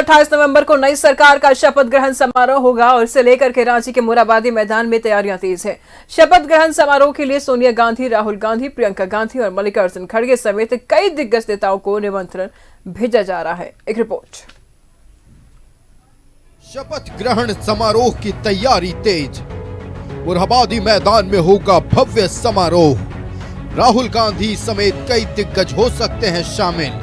28 नवंबर को नई सरकार का शपथ ग्रहण समारोह होगा और इसे लेकर के रांची के मोरहाबादी मैदान में तैयारियां तेज है। शपथ ग्रहण समारोह के लिए सोनिया गांधी, राहुल गांधी, प्रियंका गांधी और मल्लिकार्जुन खड़गे समेत कई दिग्गज नेताओं को निमंत्रण भेजा जा रहा है। एक रिपोर्ट। शपथ ग्रहण समारोह की तैयारी तेज। मोरहाबादी मैदान में होगा भव्य समारोह। राहुल गांधी समेत कई दिग्गज हो सकते हैं शामिल।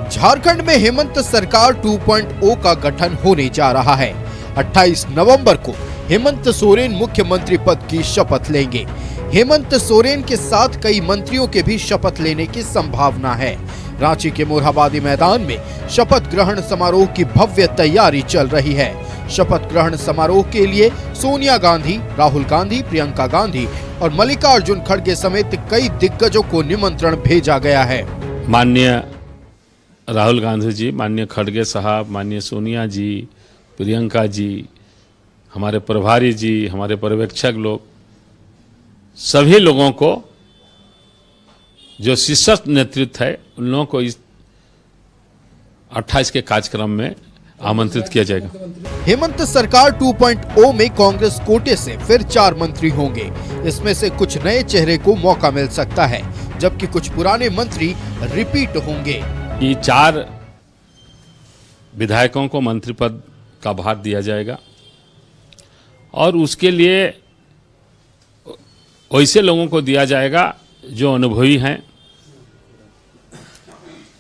झारखंड में हेमंत सरकार 2.0 का गठन होने जा रहा है। 28 नवंबर को हेमंत सोरेन मुख्यमंत्री पद की शपथ लेंगे। हेमंत सोरेन के साथ कई मंत्रियों के भी शपथ लेने की संभावना है। रांची के मोरहाबादी मैदान में शपथ ग्रहण समारोह की भव्य तैयारी चल रही है। शपथ ग्रहण समारोह के लिए सोनिया गांधी, राहुल गांधी, प्रियंका गांधी और मल्लिकार्जुन खड़गे समेत कई दिग्गजों को निमंत्रण भेजा गया है। माननीय राहुल गांधी जी, माननीय खड़गे साहब, माननीय सोनिया जी, प्रियंका जी, हमारे प्रभारी जी, हमारे पर्यवेक्षक लोग, सभी लोगों को जो शीर्ष नेतृत्व है उन लोगों को इस 28 के कार्यक्रम में आमंत्रित किया जाएगा। हेमंत सरकार 2.0 में कांग्रेस कोटे से फिर 4 मंत्री होंगे। इसमें से कुछ नए चेहरे को मौका मिल सकता है, जबकि कुछ पुराने मंत्री रिपीट होंगे। कि 4 विधायकों को मंत्री पद का भार दिया जाएगा और उसके लिए वैसे लोगों को दिया जाएगा जो अनुभवी हैं,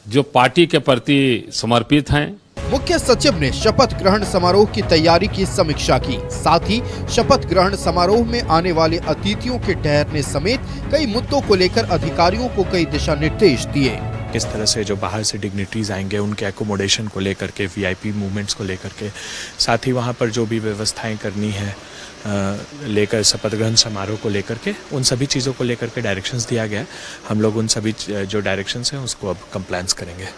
जो पार्टी के प्रति समर्पित हैं। मुख्य सचिव ने शपथ ग्रहण समारोह की तैयारी की समीक्षा की। साथ ही शपथ ग्रहण समारोह में आने वाले अतिथियों के ठहरने समेत कई मुद्दों को लेकर अधिकारियों को कई दिशा निर्देश दिए। किस तरह से जो बाहर से डिग्निटरीज आएंगे उनके एकोमोडेशन को लेकर के, वीआईपी मूवमेंट्स को लेकर के, साथ ही वहाँ पर जो भी व्यवस्थाएं करनी है लेकर शपथ ग्रहण समारोह को लेकर के, उन सभी चीज़ों को लेकर के डायरेक्शंस दिया गया है। हम लोग उन सभी जो डायरेक्शंस हैं उसको अब कंप्लायंस करेंगे।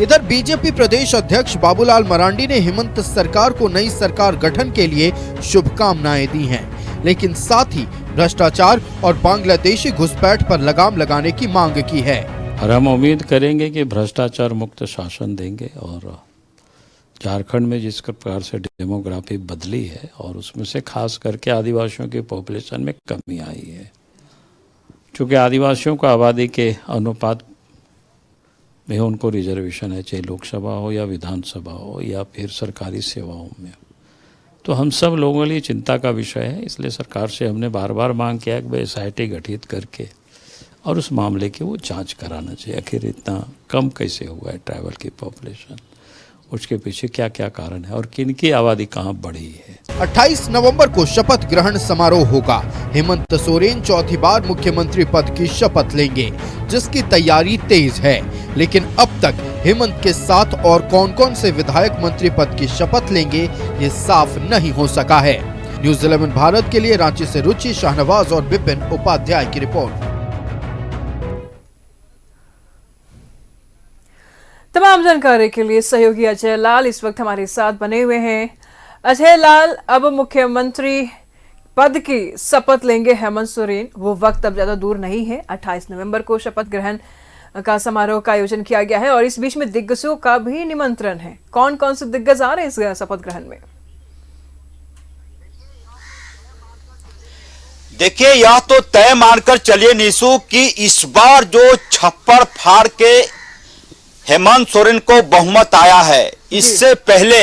इधर बीजेपी प्रदेश अध्यक्ष बाबूलाल मरांडी ने हेमंत सरकार को नई सरकार गठन के लिए शुभकामनाएं दी हैं, लेकिन साथ ही भ्रष्टाचार और बांग्लादेशी घुसपैठ पर लगाम लगाने की मांग की है। और हम उम्मीद करेंगे कि भ्रष्टाचार मुक्त शासन देंगे और झारखंड में जिस प्रकार से डेमोग्राफी बदली है और उसमें से खास करके आदिवासियों की पॉपुलेशन में कमी आई है, चूँकि आदिवासियों को आबादी के अनुपात में उनको रिजर्वेशन है, चाहे लोकसभा हो या विधानसभा हो या फिर सरकारी सेवाओं में, तो हम सब लोगों के लिए चिंता का विषय है। इसलिए सरकार से हमने बार बार मांग किया कि SIT गठित करके और उस मामले की वो जांच कराना चाहिए। आखिर इतना कम कैसे हुआ है ट्राइबल की पॉपुलेशन, उसके पीछे क्या क्या कारण है और किनकी आबादी कहाँ बढ़ी है। 28 नवंबर को शपथ ग्रहण समारोह होगा। हेमंत सोरेन चौथी बार मुख्यमंत्री पद की शपथ लेंगे, जिसकी तैयारी तेज है। लेकिन अब तक हेमंत के साथ और कौन कौन से विधायक मंत्री पद की शपथ लेंगे ये साफ नहीं हो सका है। न्यूज़ 11 भारत के लिए रांची से रुचि, शाहनवाज और विपिन उपाध्याय की रिपोर्ट। तमाम जानकारी के लिए सहयोगी अजय लाल इस वक्त हमारे साथ बने हुए हैं। अजय लाल, अब मुख्यमंत्री पद की शपथ लेंगे हेमंत सोरेन। वो वक्त अब ज्यादा दूर नहीं है। 28 नवंबर को शपथ ग्रहण का समारोह का आयोजन किया गया है और इस बीच में दिग्गजों का भी निमंत्रण है। कौन कौन से दिग्गज आ रहे हैं इस शपथ ग्रहण में? देखिए, यह तो तय मानकर चलिए निशु कि इस बार जो छप्पर फाड़ के हेमंत सोरेन को बहुमत आया है, इससे पहले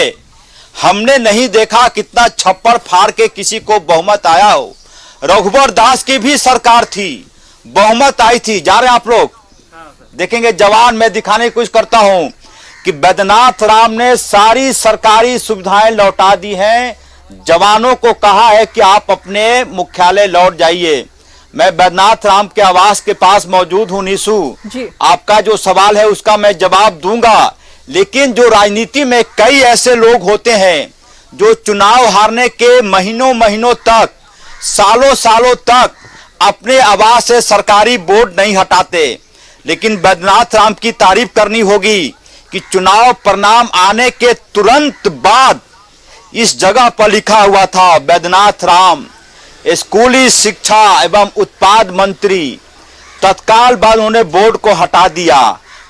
हमने नहीं देखा कितना छप्पर फाड़ के किसी को बहुमत आया हो। रघुवर दास की भी सरकार थी, बहुमत आई थी। जा रहे हैं आप लोग देखेंगे जवान, मैं दिखाने की कोशिश करता हूं कि बैद्यनाथ राम ने सारी सरकारी सुविधाएं लौटा दी हैं। जवानों को कहा है कि आप अपने मुख्यालय लौट जाइए। मैं बैद्यनाथ राम के आवास के पास मौजूद हूं निशु। आपका जो सवाल है उसका मैं जवाब दूंगा, लेकिन जो राजनीति में कई ऐसे लोग होते हैं जो चुनाव हारने के महीनों महीनों तक, सालों सालों तक अपने आवास से सरकारी बोर्ड नहीं हटाते। लेकिन बैद्यनाथ राम की तारीफ करनी होगी कि चुनाव परिणाम आने के तुरंत बाद इस जगह पर लिखा हुआ था बैद्यनाथ राम स्कूली शिक्षा एवं उत्पाद मंत्री। तत्काल बाद उन्होंने बोर्ड को हटा दिया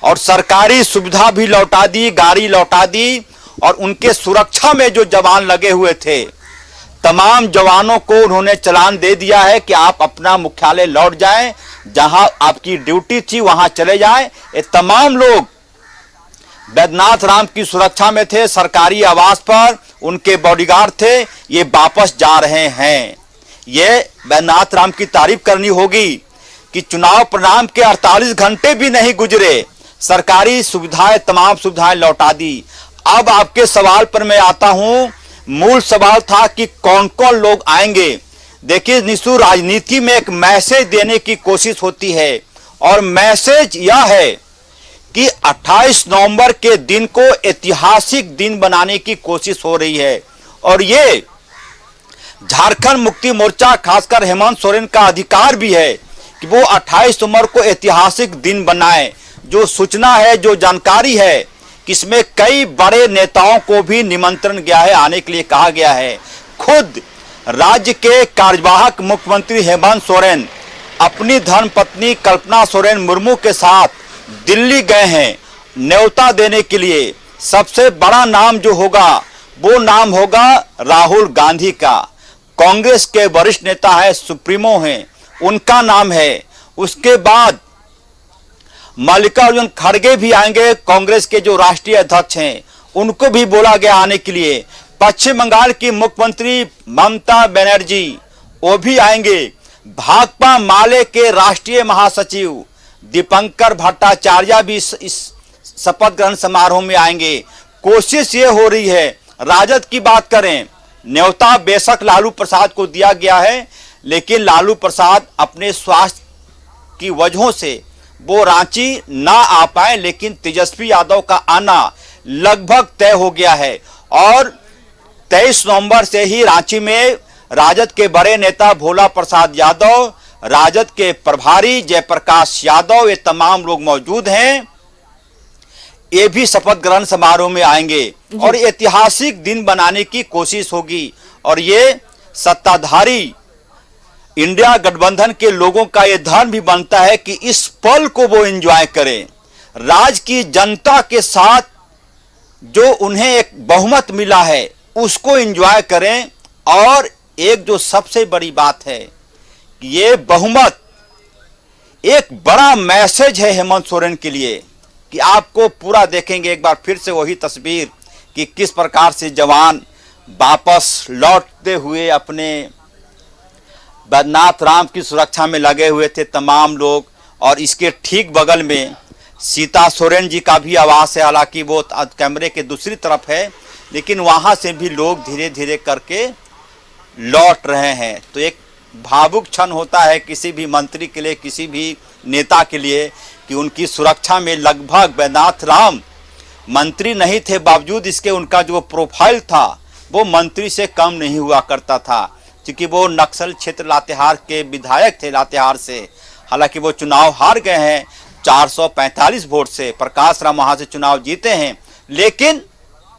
और सरकारी सुविधा भी लौटा दी, गाड़ी लौटा दी और उनके सुरक्षा में जो जवान लगे हुए थे, तमाम जवानों को उन्होंने चालान दे दिया है कि आप अपना मुख्यालय लौट जाएं, जहां आपकी ड्यूटी थी वहां चले जाएं। ये तमाम लोग बैद्यनाथ राम की सुरक्षा में थे, सरकारी आवास पर उनके बॉडीगार्ड थे, ये वापस जा रहे हैं। ये बैद्यनाथ राम की तारीफ करनी होगी कि चुनाव परिणाम के 48 घंटे भी नहीं गुजरे, सरकारी सुविधाएं, तमाम सुविधाएं लौटा दी। अब आपके सवाल पर मैं आता हूं। मूल सवाल था कि कौन कौन लोग आएंगे। देखिए निशु, राजनीति में एक मैसेज देने की कोशिश होती है और मैसेज यह है कि 28 नवंबर के दिन को ऐतिहासिक दिन बनाने की कोशिश हो रही है और ये झारखंड मुक्ति मोर्चा खासकर हेमंत सोरेन का अधिकार भी है कि वो 28 नवंबर को ऐतिहासिक दिन बनाए। जो सूचना है, जो जानकारी है कि इसमें कई बड़े नेताओं को भी निमंत्रण गया है, आने के लिए कहा गया है। खुद राज्य के कार्यवाहक मुख्यमंत्री हेमंत सोरेन अपनी धर्मपत्नी कल्पना सोरेन मुर्मू के साथ दिल्ली गए हैं न्योता देने के लिए। सबसे बड़ा नाम जो होगा वो नाम होगा राहुल गांधी का। कांग्रेस के वरिष्ठ नेता है, सुप्रीमो हैं, उनका नाम है। उसके बाद मल्लिकार्जुन खड़गे भी आएंगे, कांग्रेस के जो राष्ट्रीय अध्यक्ष हैं, उनको भी बोला गया आने के लिए। पश्चिम बंगाल की मुख्यमंत्री ममता बनर्जी वो भी आएंगे। भाकपा माले के राष्ट्रीय महासचिव दीपंकर भट्टाचार्य भी इस शपथ ग्रहण समारोह में आएंगे। कोशिश ये हो रही है, राजद की बात करें, न्योता बेशक लालू प्रसाद को दिया गया है, लेकिन लालू प्रसाद अपने स्वास्थ्य की वजहों से वो रांची ना आ पाए, लेकिन तेजस्वी यादव का आना लगभग तय हो गया है और 23 नवंबर से ही रांची में राजद के बड़े नेता भोला प्रसाद यादव, राजद के प्रभारी जयप्रकाश यादव, ये तमाम लोग मौजूद हैं। ये भी शपथ ग्रहण समारोह में आएंगे और ऐतिहासिक दिन बनाने की कोशिश होगी और ये सत्ताधारी इंडिया गठबंधन के लोगों का ये धर्म भी बनता है कि इस पल को वो एंजॉय करें। राज्य की जनता के साथ जो उन्हें एक बहुमत मिला है उसको एंजॉय करें। और एक जो सबसे बड़ी बात है, ये बहुमत एक बड़ा मैसेज है हेमंत सोरेन के लिए कि आपको पूरा देखेंगे एक बार फिर से वही तस्वीर कि किस प्रकार से जवान वापस लौटते हुए अपने बैद्यनाथ राम की सुरक्षा में लगे हुए थे तमाम लोग। और इसके ठीक बगल में सीता सोरेन जी का भी आवास है, हालांकि वो कैमरे के दूसरी तरफ है, लेकिन वहां से भी लोग धीरे धीरे करके लौट रहे हैं। तो एक भावुक क्षण होता है किसी भी मंत्री के लिए, किसी भी नेता के लिए कि उनकी सुरक्षा में लगभग बैद्यनाथ राम मंत्री नहीं थे, बावजूद इसके उनका जो प्रोफाइल था वो मंत्री से कम नहीं हुआ करता था, क्योंकि वो नक्सल क्षेत्र लातेहार के विधायक थे लातेहार से। हालांकि वो चुनाव हार गए हैं 445 वोट से, प्रकाश राम वहां से चुनाव जीते हैं, लेकिन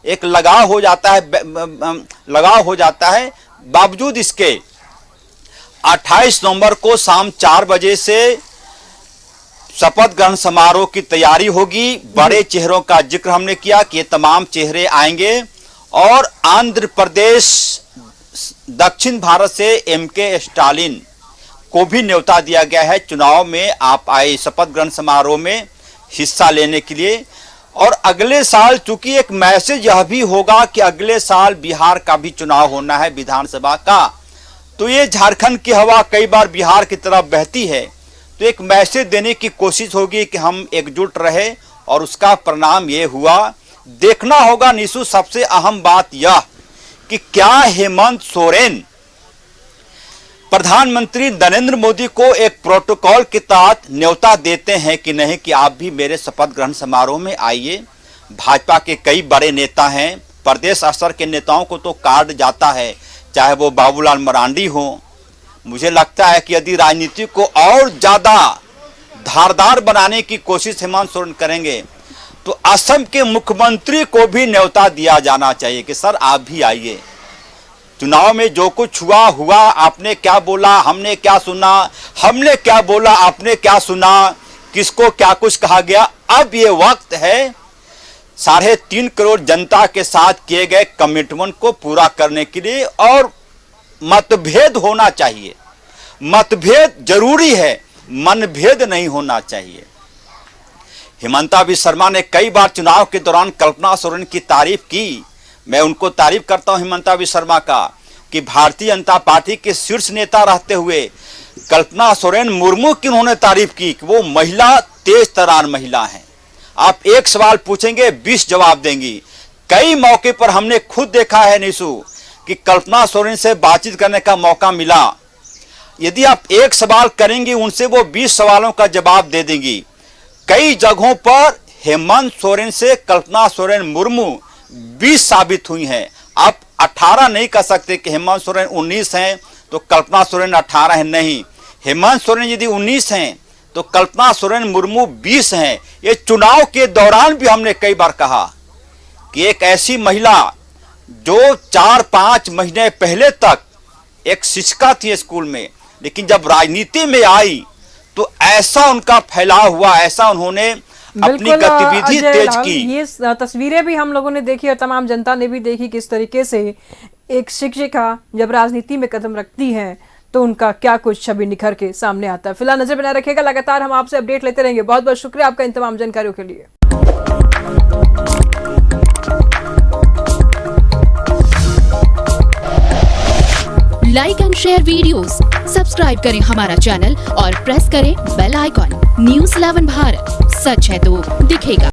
एक लगाव हो जाता है। बावजूद इसके 28 नवंबर को शाम 4 बजे से शपथ ग्रहण समारोह की तैयारी होगी। बड़े चेहरों का जिक्र हमने किया कि ये तमाम चेहरे आएंगे और आंध्र प्रदेश, दक्षिण भारत से एमके स्टालिन को भी न्योता दिया गया है चुनाव में आप आए शपथ ग्रहण समारोह में हिस्सा लेने के लिए। और अगले साल चूंकि एक मैसेज यह भी होगा कि अगले साल बिहार का भी चुनाव होना है विधानसभा का, तो ये झारखंड की हवा कई बार बिहार की तरफ बहती है, तो एक मैसेज देने की कोशिश होगी कि हम एकजुट रहे और उसका परिणाम ये हुआ। देखना होगा निशु, सबसे अहम बात यह कि क्या हेमंत सोरेन प्रधानमंत्री नरेंद्र मोदी को एक प्रोटोकॉल के तहत न्योता देते हैं कि नहीं कि आप भी मेरे शपथ ग्रहण समारोह में आइए। भाजपा के कई बड़े नेता हैं, प्रदेश स्तर के नेताओं को तो कार्ड जाता है, चाहे वो बाबूलाल मरांडी हो। मुझे लगता है कि यदि राजनीति को और ज्यादा धारदार बनाने की कोशिश हेमंत सोरेन करेंगे तो असम के मुख्यमंत्री को भी न्योता दिया जाना चाहिए कि सर आप भी आइए। चुनाव में जो कुछ हुआ, आपने क्या बोला, हमने क्या सुना, हमने क्या बोला, आपने क्या सुना, किसको क्या कुछ कहा गया। अब ये वक्त है 3.5 करोड़ जनता के साथ किए गए कमिटमेंट को पूरा करने के लिए, और मतभेद होना चाहिए, मतभेद जरूरी है, मनभेद नहीं होना चाहिए। हिमंता बिस्वा शर्मा ने कई बार चुनाव के दौरान कल्पना सोरेन की तारीफ की। मैं उनको तारीफ करता हूं हिमंता बिस्वा शर्मा का कि भारतीय जनता पार्टी के शीर्ष नेता रहते हुए कल्पना सोरेन मुर्मू की उन्होंने तारीफ की कि वो महिला तेज तर्रार महिला हैं। आप एक सवाल पूछेंगे 20 जवाब देंगी। कई मौके पर हमने खुद देखा है निशु कि कल्पना सोरेन से बातचीत करने का मौका मिला। यदि आप एक सवाल करेंगे उनसे, वो 20 सवालों का जवाब दे देंगी। कई जगहों पर हेमंत सोरेन से कल्पना सोरेन मुर्मू 20 साबित हुई हैं। आप 18 नहीं कह सकते कि हेमंत सोरेन 19 हैं तो कल्पना सोरेन 18 हैं, नहीं। हेमंत सोरेन यदि 19 हैं तो कल्पना सोरेन मुर्मू 20 हैं। ये चुनाव के दौरान भी हमने कई बार कहा कि एक ऐसी महिला जो 4-5 महीने पहले तक एक शिक्षिका थी स्कूल में, लेकिन जब राजनीति में आई तो ऐसा उनका फैलाव हुआ, ऐसा उन्होंने अपनी गतिविधि तेज की। ये तस्वीरें भी हम लोगों ने देखी और तमाम जनता ने भी देखी किस तरीके से एक शिक्षिका जब राजनीति में कदम रखती है तो उनका क्या कुछ छवि निखर के सामने आता है। फिलहाल नजर बनाए रखिएगा, लगातार हम आपसे अपडेट लेते रहेंगे। बहुत बहुत शुक्रिया आपका इन तमाम जानकारियों के लिए। Like and share videos, subscribe करें हमारा चैनल और प्रेस करें बेल आइकॉन। न्यूज़ 11 भारत, सच है तो दिखेगा।